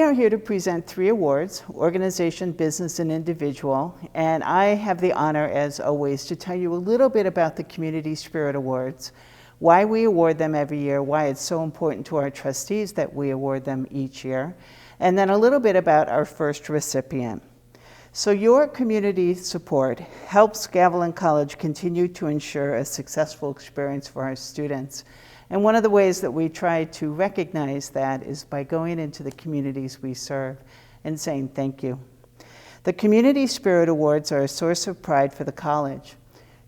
are here to present 3 awards, organization, business, and individual. And I have the honor, as always, to tell you a little bit about the Community Spirit Awards, why we award them every year, why it's so important to our trustees that we award them each year, and then a little bit about our first recipient. So your community support helps Gavilan College continue to ensure a successful experience for our students. And one of the ways that we try to recognize that is by going into the communities we serve and saying thank you. The Community Spirit Awards are a source of pride for the college.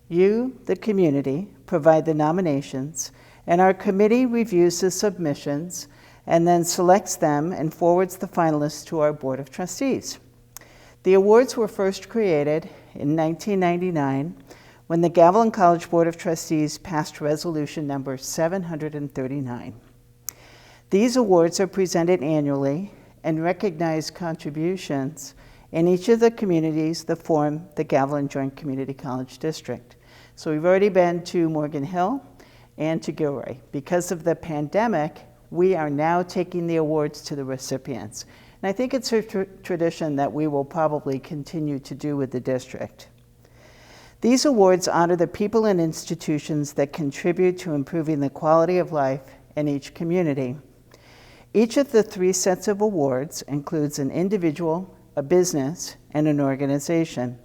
You, the community, provide the nominations, and our committee reviews the submissions and then selects them and forwards the finalists to our Board of Trustees. The awards were first created in 1999 when the Gavilan College Board of Trustees passed resolution number 739. These awards are presented annually and recognize contributions in each of the communities that form the Gavilan Joint Community College District. So we've already been to Morgan Hill and to Gilroy. Because of the pandemic, we are now taking the awards to the recipients. And I think it's a tradition that we will probably continue to do with the district. These awards honor the people and institutions that contribute to improving the quality of life in each community. Each of the 3 sets of awards includes an individual, a business, and an organization.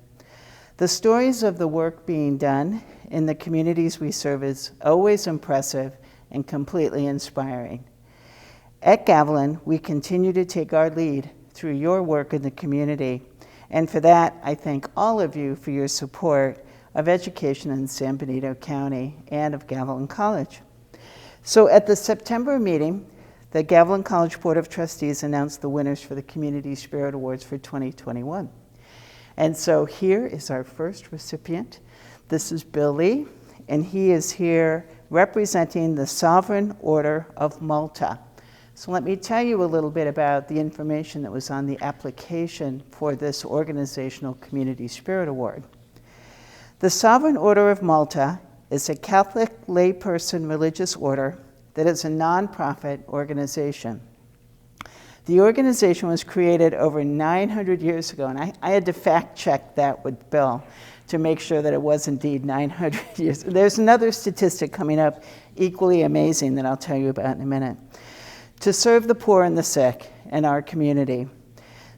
The stories of the work being done in the communities we serve is always impressive and completely inspiring. At Gavilan, we continue to take our lead through your work in the community, and for that, I thank all of you for your support of education in San Benito County and of Gavilan College. So at the September meeting, the Gavilan College Board of Trustees announced the winners for the Community Spirit Awards for 2021. And so here is our first recipient. This is Bill Lee, and he is here representing the Sovereign Order of Malta. So let me tell you a little bit about the information that was on the application for this Organizational Community Spirit Award. The Sovereign Order of Malta is a Catholic layperson religious order that is a nonprofit organization. The organization was created over 900 years ago, and I had to fact check that with Bill to make sure that it was indeed 900 years. There's another statistic coming up equally amazing that I'll tell you about in a minute. To serve the poor and the sick in our community.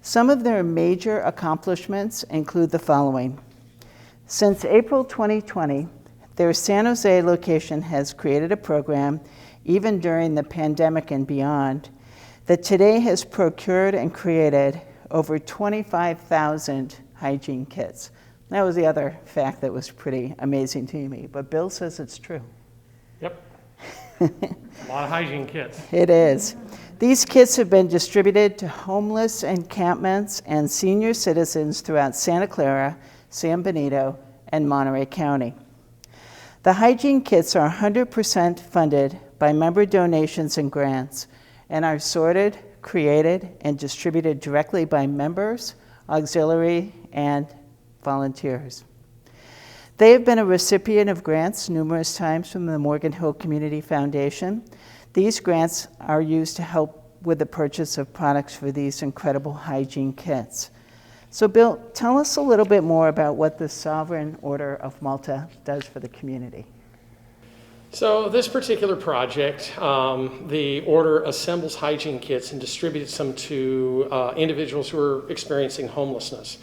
Some of their major accomplishments include the following. Since April 2020, their San Jose location has created a program, even during the pandemic and beyond, that today has procured and created over 25,000 hygiene kits. That was the other fact that was pretty amazing to me, but Bill says it's true. Yep. A lot of hygiene kits. It is. These kits have been distributed to homeless encampments and senior citizens throughout Santa Clara, San Benito, and Monterey County. The hygiene kits are 100% funded by member donations and grants and are sorted, created, and distributed directly by members, auxiliary, and volunteers. They have been a recipient of grants numerous times from the Morgan Hill Community Foundation. These grants are used to help with the purchase of products for these incredible hygiene kits. So Bill, tell us a little bit more about what the Sovereign Order of Malta does for the community. So this particular project, the order assembles hygiene kits and distributes them to individuals who are experiencing homelessness.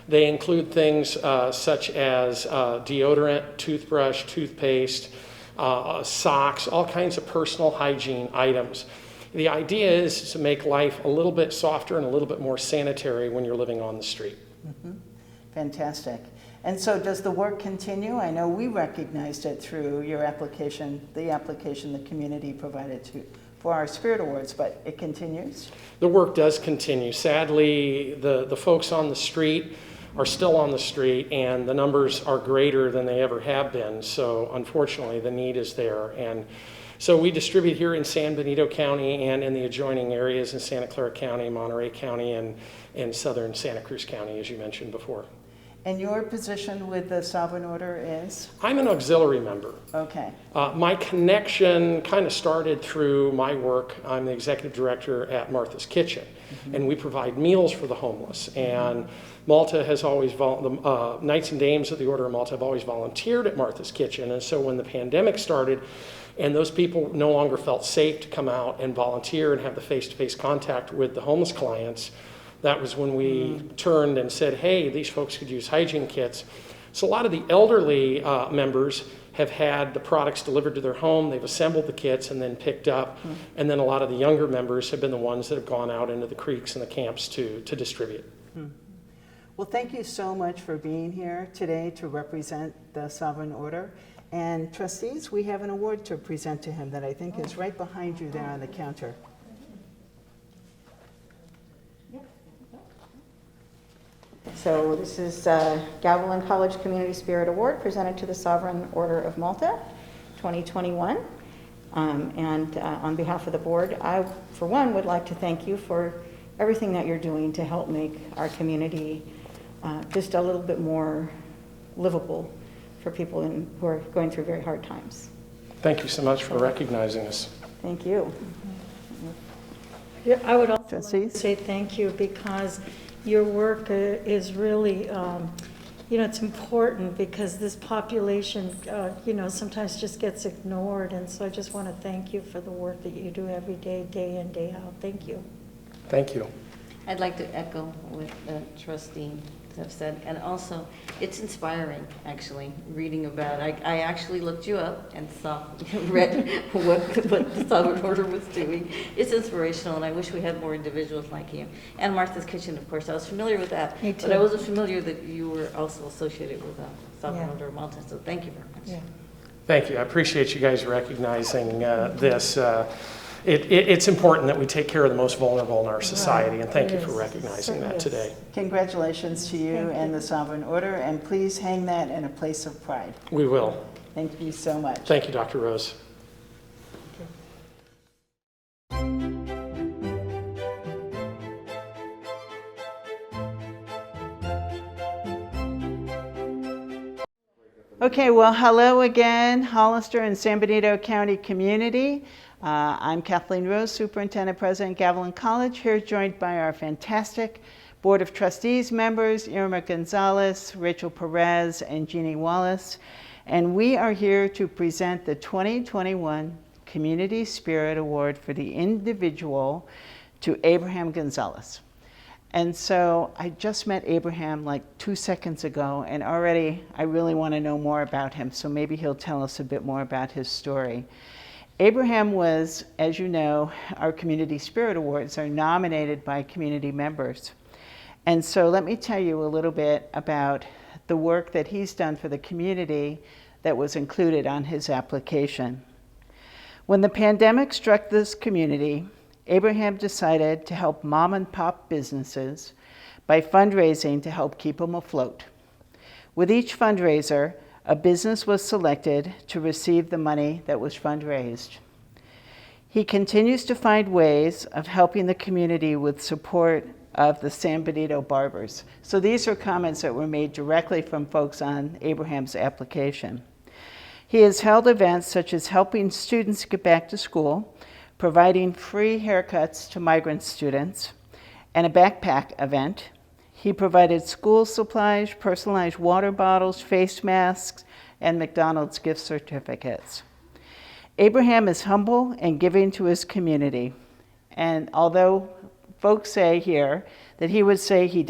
They include things such as deodorant, toothbrush, toothpaste, socks, all kinds of personal hygiene items. The idea is to make life a little bit softer and a little bit more sanitary when you're living on the street. Mm-hmm. Fantastic. And so does the work continue? I know we recognized it through your application, the community provided for our Spirit Awards, but it continues? The work does continue. Sadly, the folks on the street are still on the street, and the numbers are greater than they ever have been. So unfortunately, the need is there. And so we distribute here in San Benito County and in the adjoining areas in Santa Clara County, Monterey County, and southern Santa Cruz County, as you mentioned before. And your position with the Sovereign Order is? I'm an auxiliary member. Okay. My connection kind of started through my work. I'm the executive director at Martha's Kitchen, and we provide meals for the homeless. And Malta has always, the Knights and Dames of the Order of Malta have always volunteered at Martha's Kitchen. And so when the pandemic started, and those people no longer felt safe to come out and volunteer and have the face-to-face contact with the homeless clients, that was when we turned and said, hey, these folks could use hygiene kits. So a lot of the elderly members have had the products delivered to their home. They've assembled the kits and then picked up. And then a lot of the younger members have been the ones that have gone out into the creeks and the camps to distribute. Well, thank you so much for being here today to represent the Sovereign Order. And trustees, we have an award to present to him that I think is right behind you there on the counter. So this is Gavilan College Community Spirit Award presented to the Sovereign Order of Malta 2021. And on behalf of the board, I, for one, would like to thank you for everything that you're doing to help make our community just a little bit more livable for people who are going through very hard times. Thank you so much for recognizing us. Thank you. Yeah, I would also like Trustees? to say thank you because your work is really, it's important because this population, sometimes just gets ignored. And so I just want to thank you for the work that you do every day, day in, day out. Thank you. Thank you. I'd like to echo what the trustees have said, and also it's inspiring actually reading about it. I actually looked you up and read what the Sovereign Order was doing. It's inspirational, and I wish we had more individuals like you. And Martha's Kitchen, of course, I was familiar with that, Me too. but I wasn't familiar that you were also associated with the Sovereign Yeah. Order of Malta. So thank you very much. Yeah. Thank you. I appreciate you guys recognizing this. It's important that we take care of the most vulnerable in our society, and thank you for recognizing that today. Congratulations to you and the Sovereign Order, and please hang that in a place of pride. We will. Thank you so much. Thank you, Dr. Rose. Okay, well, hello again, Hollister and San Benito County community. I'm Kathleen Rose, Superintendent President, Gavilan College, here joined by our fantastic Board of Trustees members, Irma Gonzalez, Rachel Perez, and Jeannie Wallace. And we are here to present the 2021 Community Spirit Award for the individual to Abraham Gonzalez. And so I just met Abraham like 2 seconds ago, and already I really want to know more about him, so maybe he'll tell us a bit more about his story. Abraham was, as you know, our Community Spirit Awards are nominated by community members. And so let me tell you a little bit about the work that he's done for the community that was included on his application. When the pandemic struck this community, Abraham decided to help mom and pop businesses by fundraising to help keep them afloat. With each fundraiser, a business was selected to receive the money that was fundraised. He continues to find ways of helping the community with support of the San Benito Barbers. So these are comments that were made directly from folks on Abraham's application. He has held events such as helping students get back to school, providing free haircuts to migrant students, and a backpack event. He provided school supplies, personalized water bottles, face masks, and McDonald's gift certificates. Abraham is humble and giving to his community. And although folks say here that he would say he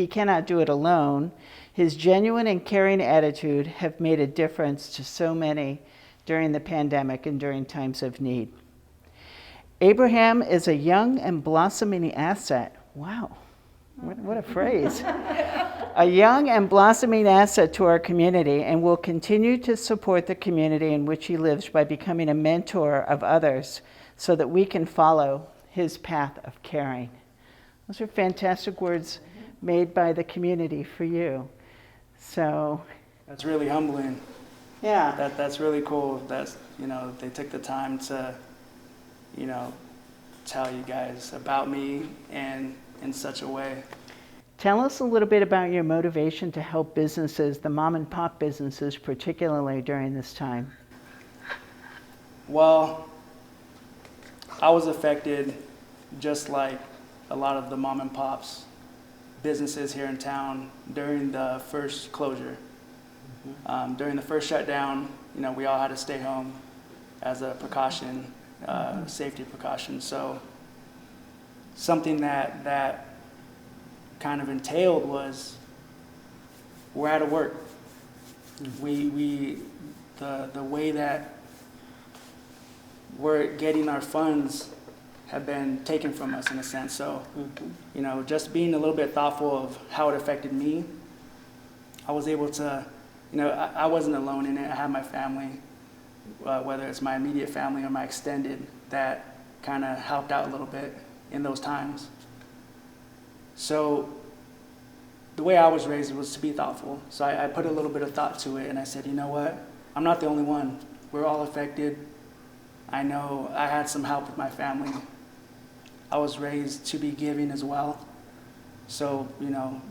cannot do it alone, his genuine and caring attitude have made a difference to so many during the pandemic and during times of need. Abraham is a young and blossoming asset. Wow, what a phrase. A young and blossoming asset to our community, and will continue to support the community in which he lives by becoming a mentor of others so that we can follow his path of caring. Those are fantastic words made by the community for you. So, That's really humbling. yeah. That's really cool. That's, they took the time to, tell you guys about me and in such a way. Tell us a little bit about your motivation to help businesses, the mom and pop businesses, particularly during this time. Well, I was affected just like a lot of the mom and pops businesses here in town during the first closure. During the first shutdown, we all had to stay home as a precaution, safety precaution. So something that kind of entailed was we're out of work. The way that we're getting our funds have been taken from us in a sense. So, just being a little bit thoughtful of how it affected me, I was able to, I wasn't alone in it. I had my family, whether it's my immediate family or my extended, that kind of helped out a little bit in those times. So the way I was raised was to be thoughtful. So I put a little bit of thought to it, and I said, you know what? I'm not the only one. We're all affected. I know I had some help with my family. I was raised to be giving as well. So,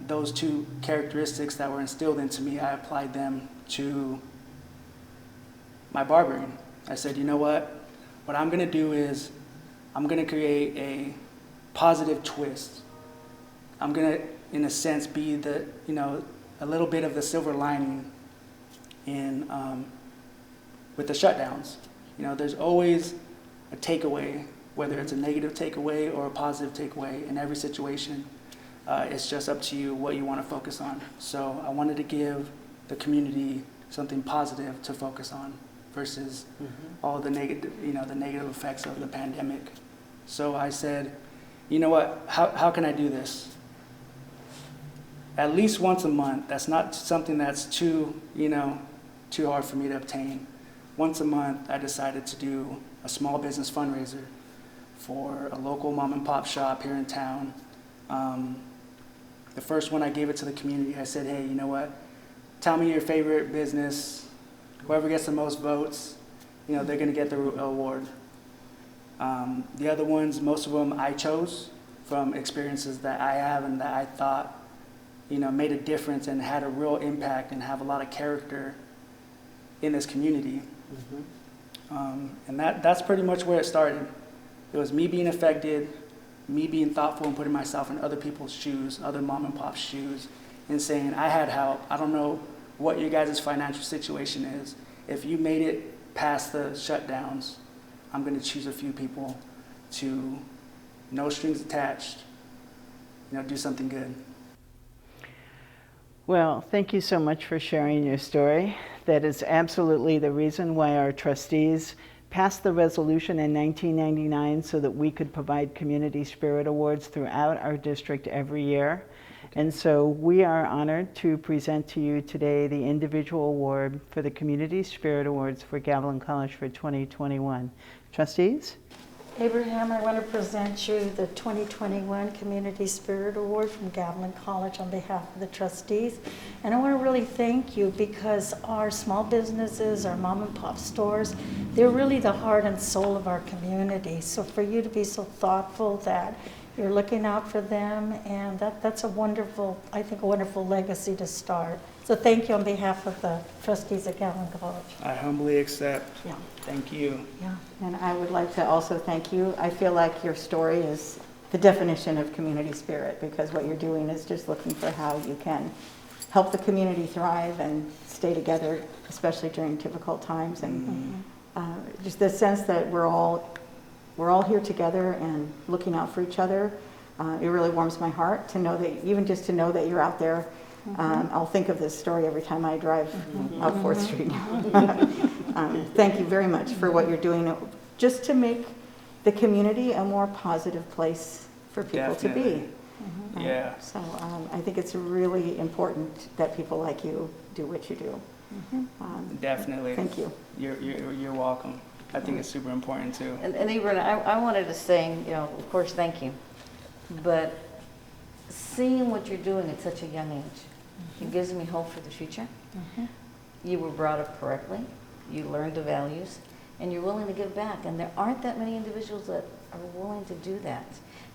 those two characteristics that were instilled into me, I applied them to my barbering. I said, you know what? What I'm going to do is I'm going to create a positive twist. I'm going to, in a sense, be the, a little bit of the silver lining in with the shutdowns. There's always a takeaway, whether it's a negative takeaway or a positive takeaway in every situation. It's just up to you what you want to focus on. So I wanted to give the community something positive to focus on versus all the negative, the negative effects of the pandemic. So I said, you know what, how can I do this? At least once a month. That's not something that's too hard for me to obtain. Once a month, I decided to do a small business fundraiser for a local mom and pop shop here in town. The first one, I gave it to the community. I said, hey, you know what? Tell me your favorite business. Whoever gets the most votes, they're going to get the award. The other ones, most of them I chose from experiences that I have and that I thought, made a difference and had a real impact and have a lot of character in this community. And that's pretty much where it started. It was me being affected, me being thoughtful and putting myself in other people's shoes, other mom and pop shoes, and saying, I had help. I don't know what your guys' financial situation is. If you made it past the shutdowns, I'm going to choose a few people to, no strings attached, do something good. Well, thank you so much for sharing your story. That is absolutely the reason why our trustees passed the resolution in 1999 so that we could provide Community Spirit Awards throughout our district every year. And so we are honored to present to you today the individual award for the Community Spirit Awards for Gavilan College for 2021. Trustees? Abraham, I want to present you the 2021 Community Spirit Award from Gavilan College on behalf of the trustees. And I want to really thank you because our small businesses, our mom and pop stores, they're really the heart and soul of our community. So for you to be so thoughtful that you're looking out for them, and that's a wonderful, I think, a wonderful legacy to start. So thank you on behalf of the trustees at Gavilan College. I humbly accept. Yeah. Thank you. Yeah. And I would like to also thank you. I feel like your story is the definition of community spirit, because what you're doing is just looking for how you can help the community thrive and stay together, especially during difficult times. And just the sense that we're all here together and looking out for each other. It really warms my heart to know that, even just to know that you're out there. I'll think of this story every time I drive up 4th Street. Thank you very much for what you're doing just to make the community a more positive place for people to be. Yeah. So I think it's really important that people like you do what you do. Definitely. Thank you. You're welcome. I think it's super important too. And Ibram, I wanted to say, of course, thank you. But seeing what you're doing at such a young age, it gives me hope for the future. You were brought up correctly. You learned the values, and you're willing to give back. And there aren't that many individuals that are willing to do that.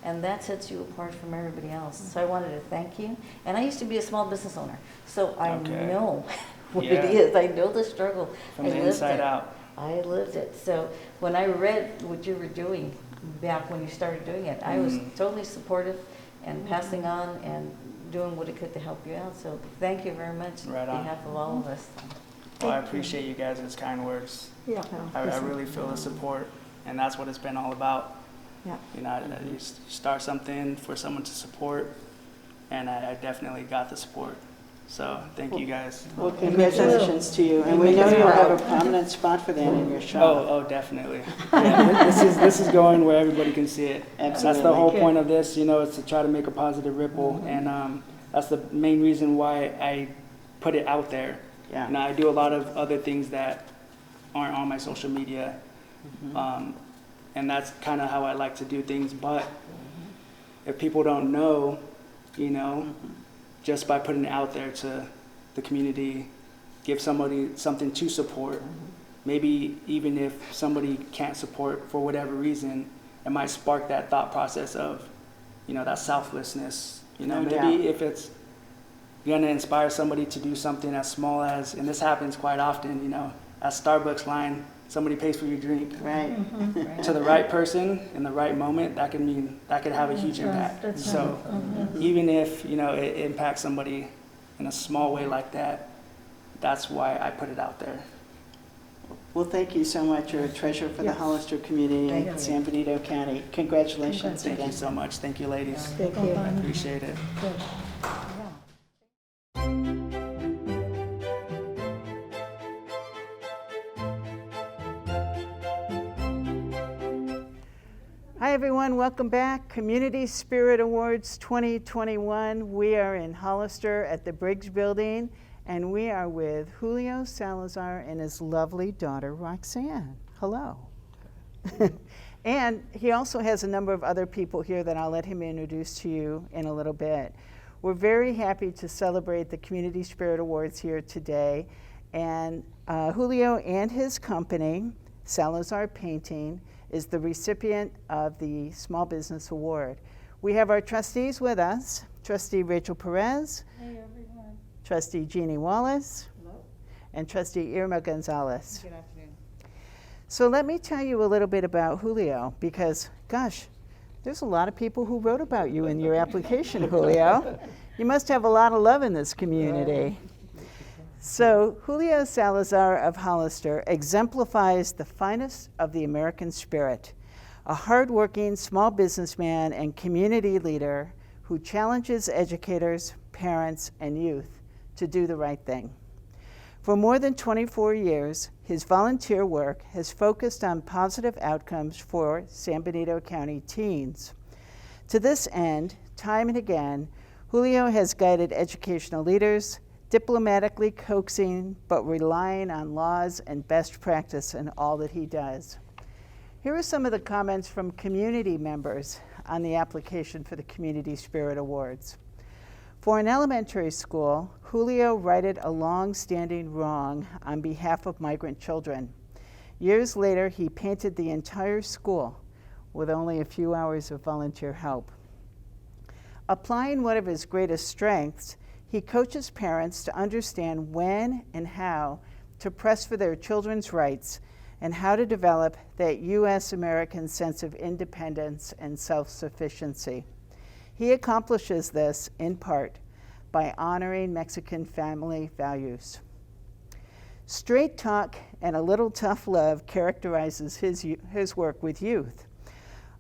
And that sets you apart from everybody else. So I wanted to thank you. And I used to be a small business owner, so I Okay. know what Yeah. it is. I know the struggle. From I the lived inside it. out. I lived it. So when I read what you were doing back when you started doing it, I was totally supportive and passing on and doing what I could to help you out. So thank you very much Right on on. behalf of all of us. Well, I appreciate you guys' kind words. Yeah. I really feel the support, and that's what it's been all about. Yeah. You know, you start something for someone to support, and I definitely got the support. So thank you guys. Well, congratulations to you, and we know you'll have a prominent spot for that in your shop. Oh, definitely. Yeah, this is going where everybody can see it. That's the Absolutely. whole point of this, you know, is to try to make a positive ripple, and that's the main reason why I put it out there. Yeah. You know, I do a lot of other things that aren't on my social media, and that's kind of how I like to do things. But if people don't know, you know, just by putting it out there to the community, give somebody something to support. Maybe even if somebody can't support for whatever reason, it might spark that thought process of, you know, that selflessness. You know, No maybe doubt. if it's gonna inspire somebody to do something as small as, and this happens quite often, you know, at Starbucks line, somebody pays for your drink. Right. To the right person in the right moment, that could have a huge impact. That's So even if, you know, it impacts somebody in a small way like that, that's why I put it out there. Well, thank you so much. You're a treasure for the Yes. Hollister community Thank in you. San Benito County. Congratulations Thank again. you so much. Thank you, ladies. Thank you. I appreciate it. Hi, everyone. Welcome back. Community Spirit Awards 2021. We are in Hollister at the Briggs Building, and we are with Julio Salazar and his lovely daughter, Roxanne. Hello. And he also has a number of other people here that I'll let him introduce to you in a little bit. We're very happy to celebrate the Community Spirit Awards here today. And Julio and his company, Salazar Painting, is the recipient of the Small Business Award. We have our trustees with us, Trustee Rachel Perez, Hey, everyone. Trustee Jeannie Wallace, and Trustee Irma Gonzalez. Good afternoon. So let me tell you a little bit about Julio, because, gosh, there's a lot of people who wrote about you in your application, Julio. You must have a lot of love in this community. So Julio Salazar of Hollister exemplifies the finest of the American spirit, a hardworking small businessman and community leader who challenges educators, parents, and youth to do the right thing. For more than 24 years, his volunteer work has focused on positive outcomes for San Benito County teens. To this end, time and again, Julio has guided educational leaders, diplomatically coaxing but relying on laws and best practice in all that he does. Here are some of the comments from community members on the application for the Community Spirit Awards. For an elementary school, Julio righted a long-standing wrong on behalf of migrant children. Years later, he painted the entire school with only a few hours of volunteer help. Applying one of his greatest strengths, he coaches parents to understand when and how to press for their children's rights and how to develop that U.S. American sense of independence and self-sufficiency. He accomplishes this, in part, by honoring Mexican family values. Straight talk and a little tough love characterizes his work with youth.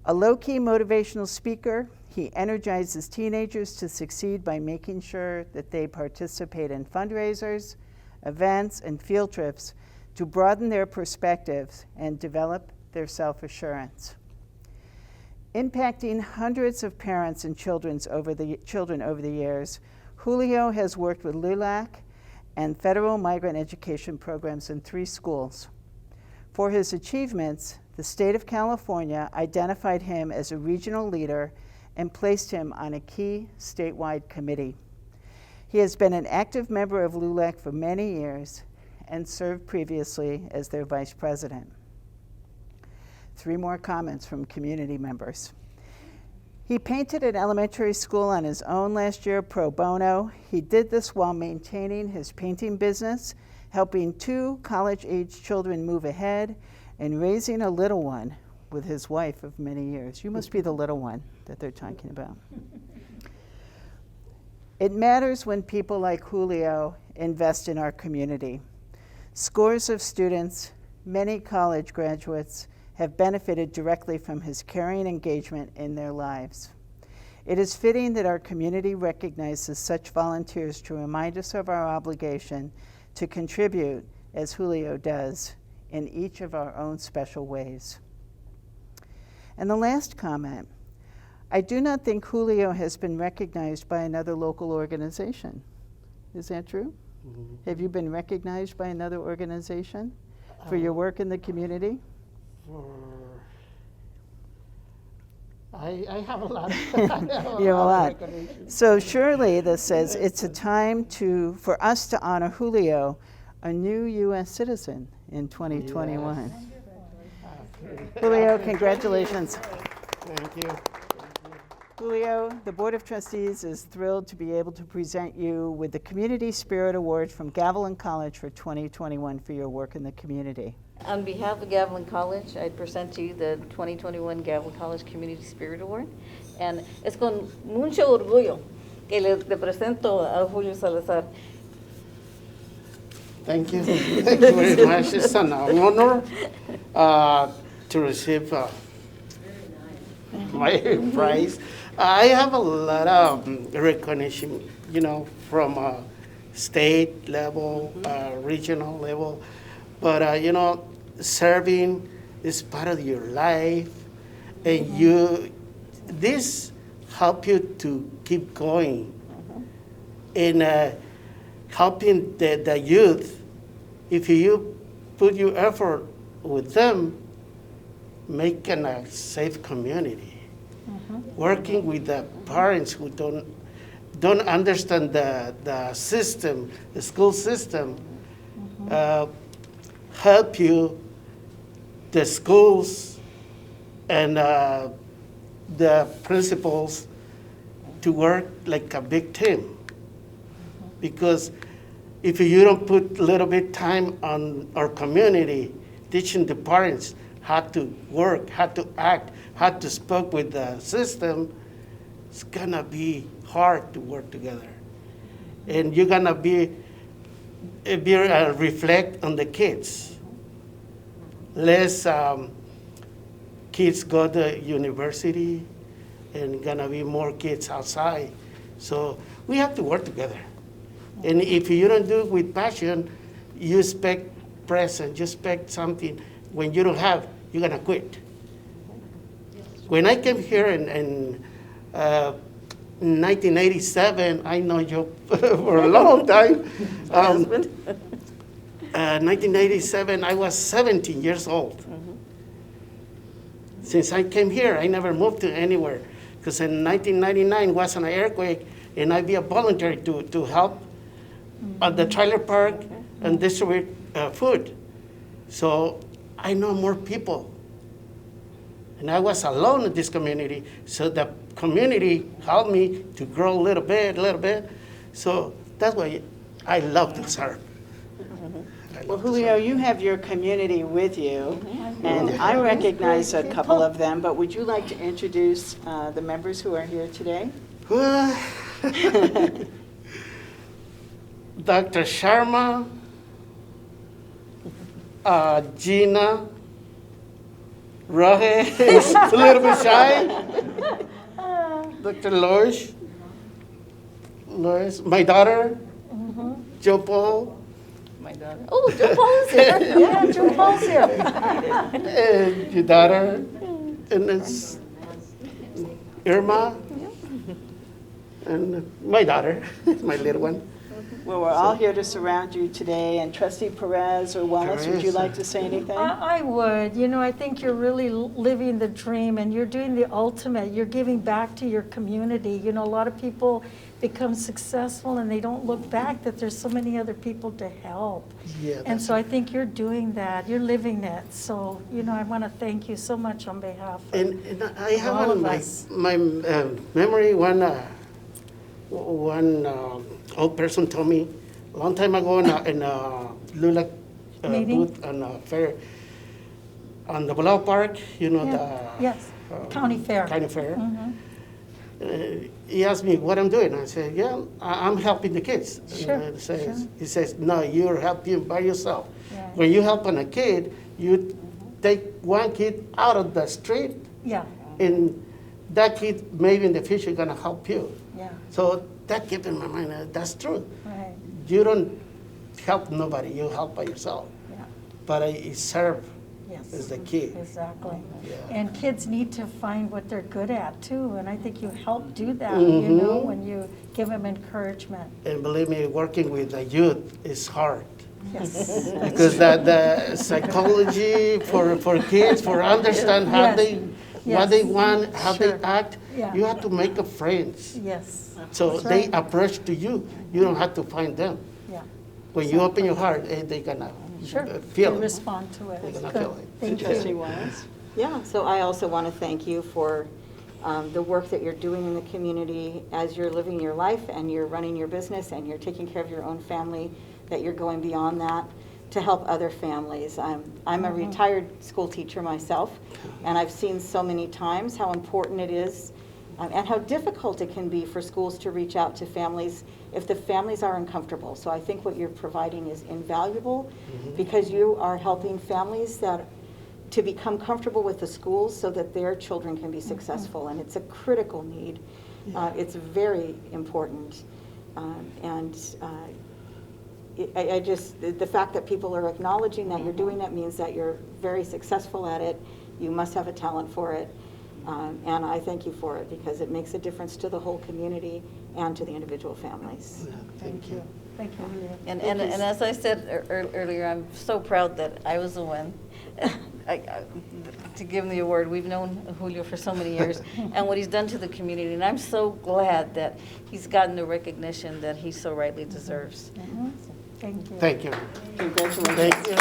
A low-key motivational speaker, he energizes teenagers to succeed by making sure that they participate in fundraisers, events, and field trips to broaden their perspectives and develop their self-assurance. Impacting hundreds of parents and children over the years, Julio has worked with LULAC and federal migrant education programs in 3 schools. For his achievements, the state of California identified him as a regional leader and placed him on a key statewide committee. He has been an active member of LULAC for many years and served previously as their vice president. 3 more comments from community members. He painted an elementary school on his own last year pro bono. He did this while maintaining his painting business, helping 2 college-age children move ahead, and raising a little one with his wife of many years. You must be the little one that they're talking about. It matters when people like Julio invest in our community. Scores of students, many college graduates, have benefited directly from his caring engagement in their lives. It is fitting that our community recognizes such volunteers to remind us of our obligation to contribute, as Julio does, in each of our own special ways. And the last comment, I do not think Julio has been recognized by another local organization. Is that true? Mm-hmm. Have you been recognized by another organization for your work in the community? I have a lot. You have a lot. So surely this says it's a time for us to honor Julio, a new U.S. citizen in 2021. Julio, congratulations. Thank you. Julio, the Board of Trustees is thrilled to be able to present you with the Community Spirit Award from Gavilan College for 2021 for your work in the community. On behalf of Gavilan College, I present to you the 2021 Gavilan College Community Spirit Award. And es con mucho orgullo que le presento a Julio Salazar. Thank you. Thank you very much. It's an honor to receive my prize. I have a lot of recognition, from state level, regional level. But, serving is part of your life. And this help you to keep going. And helping the youth, if you put your effort with them, making a safe community. Working with the parents who don't understand the system, the school system, help you, the schools and the principals to work like a big team. Because if you don't put a little bit time on our community, teaching the parents how to work, how to act, how to speak with the system, it's gonna be hard to work together. And you're gonna reflect on the kids. Less kids go to university and gonna be more kids outside. So we have to work together. And if you don't do it with passion, you expect present, you expect something. When you don't have, you're gonna quit. When I came here in 1987, I know you for a long time. 1987, I was 17 years old. Since I came here, I never moved to anywhere. Because in 1999 was an earthquake, and I be a volunteer to help at the trailer park and distribute food. So I know more people. And I was alone in this community, so the community helped me to grow a little bit. So that's why I love to serve. Well, Julio, you have your community with you, and I recognize a couple of them, but would you like to introduce the members who are here today? Dr. Sharma, Gina, Roge is a little bit shy. Dr. Lois, my daughter, Joe Paul, My daughter. Oh, Joe Paul's here. Yeah, Joe Paul's here. and your daughter, and it's Irma, and my daughter, my little one. Well, we're all here to surround you today, and Trustee Perez or Wallace, would you Perez. like to say anything? I would. You know, I think you're really living the dream and you're doing the ultimate. You're giving back to your community. You know, a lot of people become successful and they don't look back that there's so many other people to help. Yeah, And that's so I think you're doing that. You're living it. So, you know, I want to thank you so much on behalf of And I have all on of my, us. my memory one old person told me a long time ago in a Lula Meeting? booth on a fair, on the Blau Park, you know, Yeah. Yes, County Fair. County Fair. Mhm. He asked me what I'm doing. I said, yeah, I'm helping the kids. Sure, And sure. He says, no, you're helping by yourself. Right. When you help a kid, you take one kid out of the street, Yeah, and that kid maybe in the future gonna help you. yeah, So that kept in my mind, that's true. right, You don't help nobody, you help by yourself. yeah, But I serve yes. is the key. Exactly. Yeah. And kids need to find what they're good at too, and I think you help do that, you know, when you give them encouragement. And believe me, working with the youth is hard. Yes. Because the psychology for kids, for understand how Yes. what they Yes. want, how Sure. they act, Yeah. you have to make a friends. Yes, So That's they right. approach to you. You don't have to find them. yeah, When you open your heart, they're gonna sure. feel They it. respond to it. They're gonna Good. feel it. Thank Trustee you. Wallace? Yeah, so I also want to thank you for the work that you're doing in the community as you're living your life and you're running your business and you're taking care of your own family, that you're going beyond that to help other families. I'm a retired school teacher myself, and I've seen so many times how important it is and how difficult it can be for schools to reach out to families if the families are uncomfortable. So I think what you're providing is invaluable because you are helping families to become comfortable with the schools so that their children can be successful, and it's a critical need. It's very important, I just, the fact that people are acknowledging that you're doing it means that you're very successful at it. You must have a talent for it, and I thank you for it because it makes a difference to the whole community and to the individual families. Thank you. Thank you, Julia. And as I said earlier, I'm so proud that I was the one to give him the award. We've known Julio for so many years, and what he's done to the community, and I'm so glad that he's gotten the recognition that he so rightly deserves. Mhm. Thank you. Thank you. Congratulations. Thank you.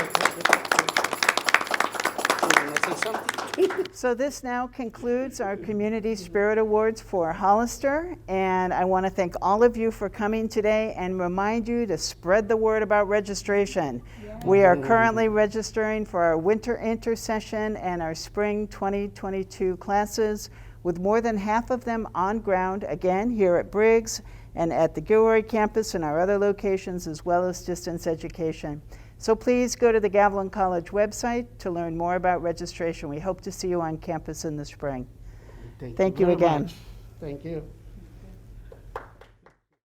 You wanna say something? So this now concludes our Community Spirit Awards for Hollister, and I want to thank all of you for coming today and remind you to spread the word about registration. We are currently registering for our winter intersession and our spring 2022 classes, with more than half of them on ground, again, here at Briggs and at the Gilroy campus and our other locations, as well as distance education. So please go to the Gavilan College website to learn more about registration. We hope to see you on campus in the spring. Thank you very again. much. Thank you.